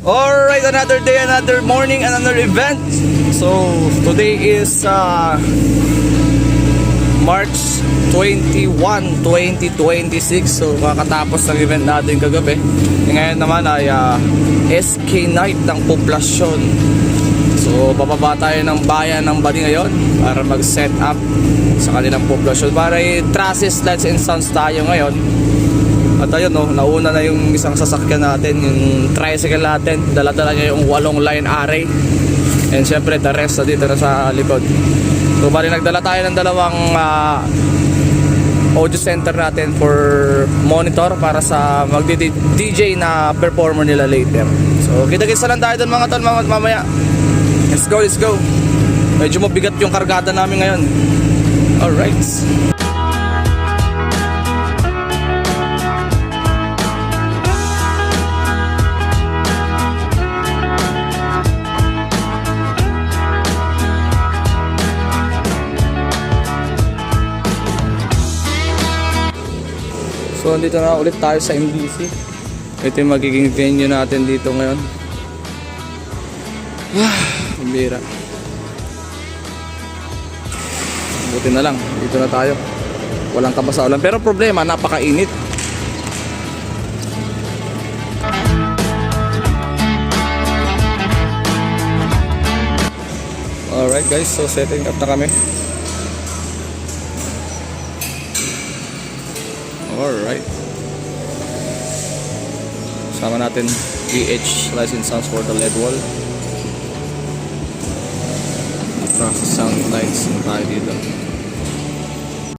Alright, another day, another morning, another event. So, today is March 21, 2026. So, kakatapos ng event natin kagabi. Ngayon naman ay SK Night ng Poblasyon. So, bababa tayo ng bayan ng Bani ngayon para mag-set up sa kanilang poblasyon. Para i-trusses, lights and sounds tayo ngayon. At ayun, no, nauna na yung isang sasakyan natin, yung tricycle natin. Dala-dala niya yung 8 line array. And syempre, the rest na dito na sa likod. So, bali nagdala tayo ng dalawang audio center natin for monitor para sa mag-DJ na performer nila later. So, kita-kita lang tayo dun mga tol, mamaya. Let's go, let's go. Medyo mabigat yung kargada namin ngayon. Alright. So, dito na ulit tayo sa MDC. Ito yung magiging venue natin dito ngayon. Bira. Buti na lang, dito na tayo. Walang kabasa ulan. Pero problema, napakainit. Alright guys, so setting up na kami. Alright. Sama natin VH license sounds for the LED wall. Process sound lights tayo dito.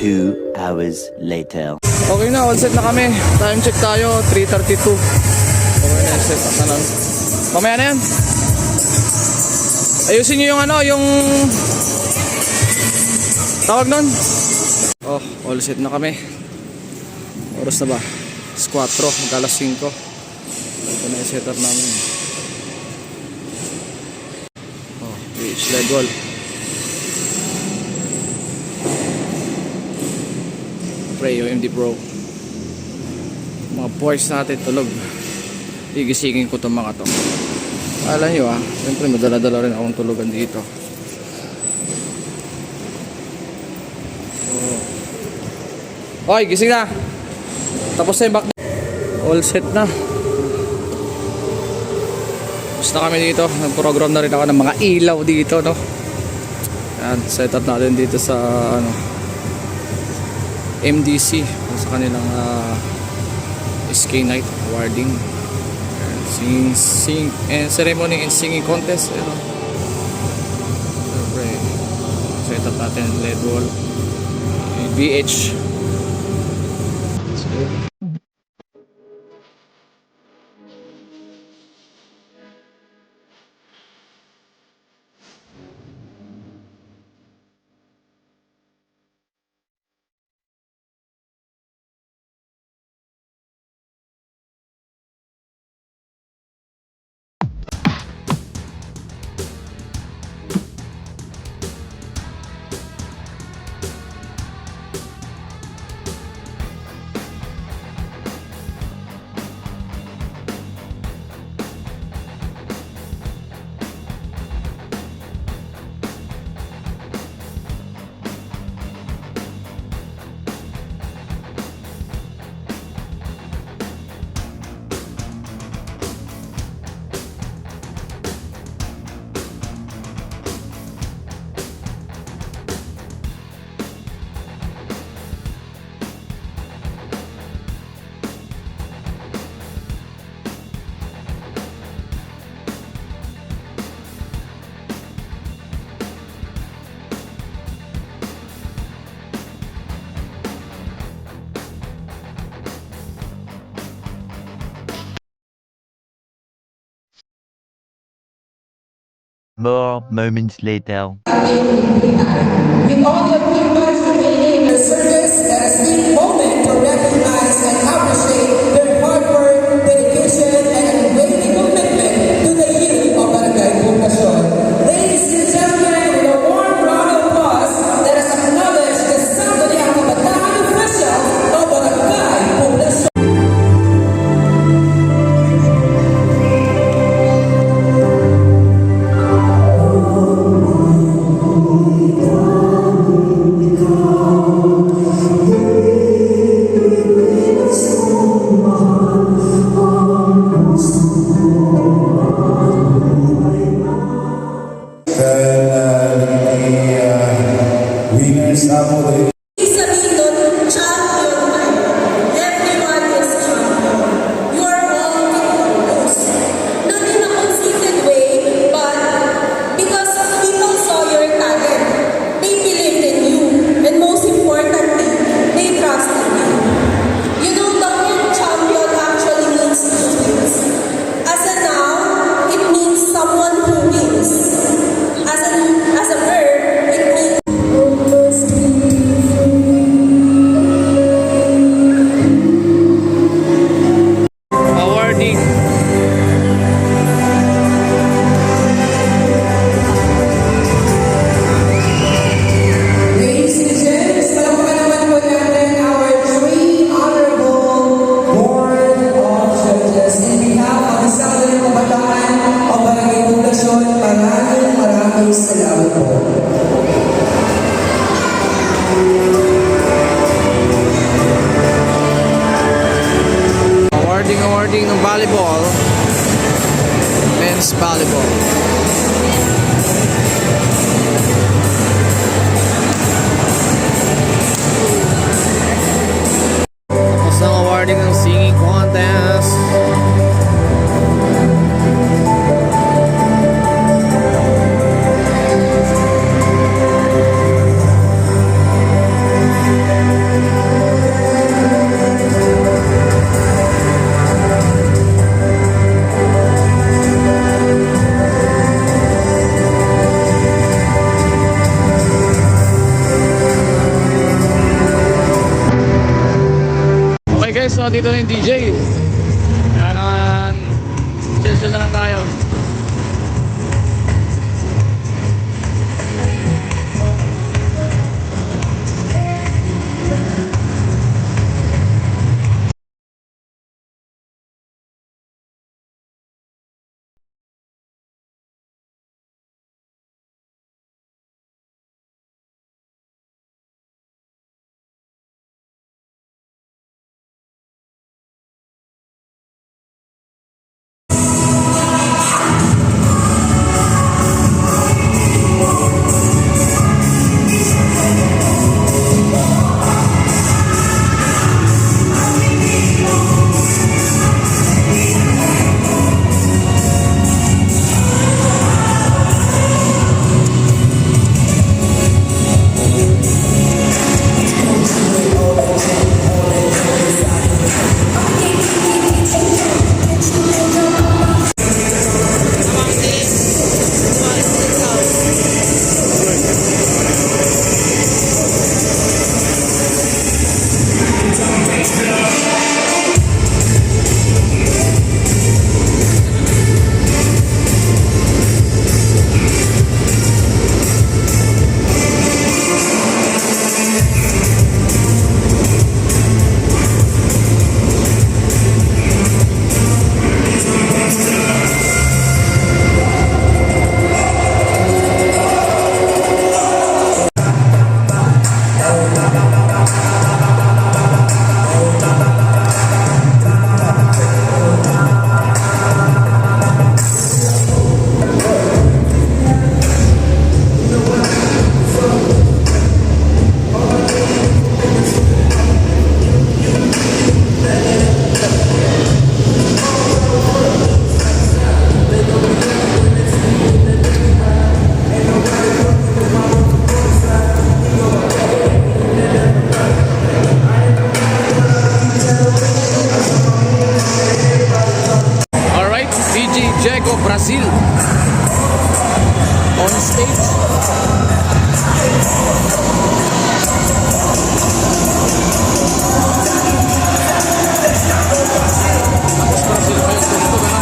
2 hours later. Okay na, all set na kami. Time check tayo, 3:32. Okay na, set up na lang. Pamaya na yan. Ayusin nyo yung yung tawag nun. Oh, all set na kami. Oras na ba? 4, magkalas 5. Ito na yung setup namin. Oh, VH LED wall. Pray yung MD Pro. Mga boys natin tulog. Igisingin ko itong mga to. Alam nyo siyempre madala-dala rin akong tulugan dito. Oy, gising na. Tapos na yung back. All set na. Basta kami dito. Nag-program na rin ako ng mga ilaw dito, no. Yan, set up natin dito sa MDC sa kanilang SK Night awarding sing and ceremony and singing contest. Siyempre set up natin LED wall VH. More moments later. With all the members remaining in service, let us take a moment to recognize and appreciate their hard work, dedication, and unwavering commitment to the youth of Barangay Poblasyon. Ladies and gentlemen, with a warm round of applause, let us acknowledge the Sangguniang Kabataan official of Barangay Poblasyon. Beach Volleyball. Tapos ang awarding ng singing contest. Okay guys, so dito na yung DJ. Kaya naman, chill-chill na lang tayo. Brazil on stage. Tapos Brazil pa yung tugtog, ano?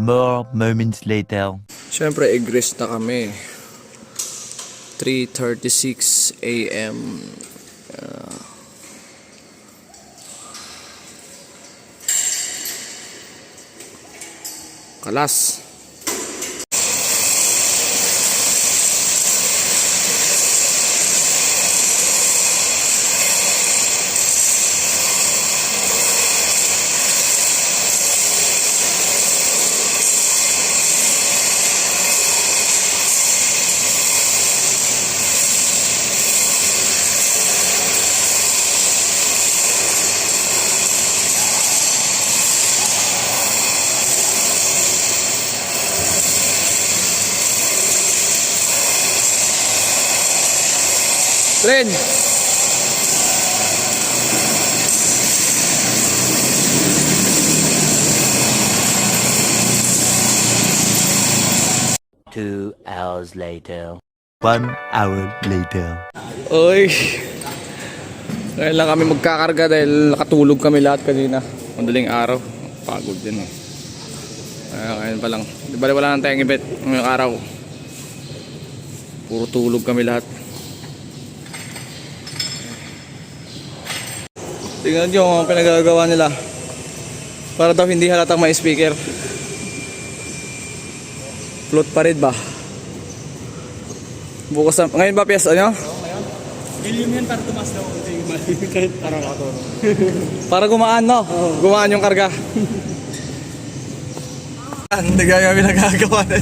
More moments later. Siyempre, egg-rest na kami. 3:36 AM. Kalas. Tren. Two hours later. 1 hour later. Oy. Ngayon lang kami magkakarga dahil nakatulog kami lahat kanina. Madaling araw. Pagod din. Ngayon pa lang. Di ba wala nang tayong ibet ngayong araw. Puro tulog kami lahat. Tingnan nyo ang pinagagawa nila. Para daw hindi halatang may speaker. Float pa rin ba? Bukas na. Ngayon ba piyesta nyo? Helium yan para tumas daw. Kahit parang ako. Para gumaan, no? Gumaan yung karga. Hindi kami nagagawa na.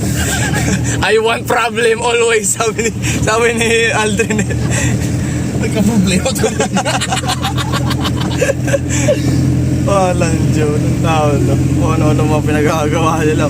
I want problem always, sabi ni Aldrin. Nagka-problema to. Walang Diyo ng tao, no? Kung ano-ano mga pinagagawa nila.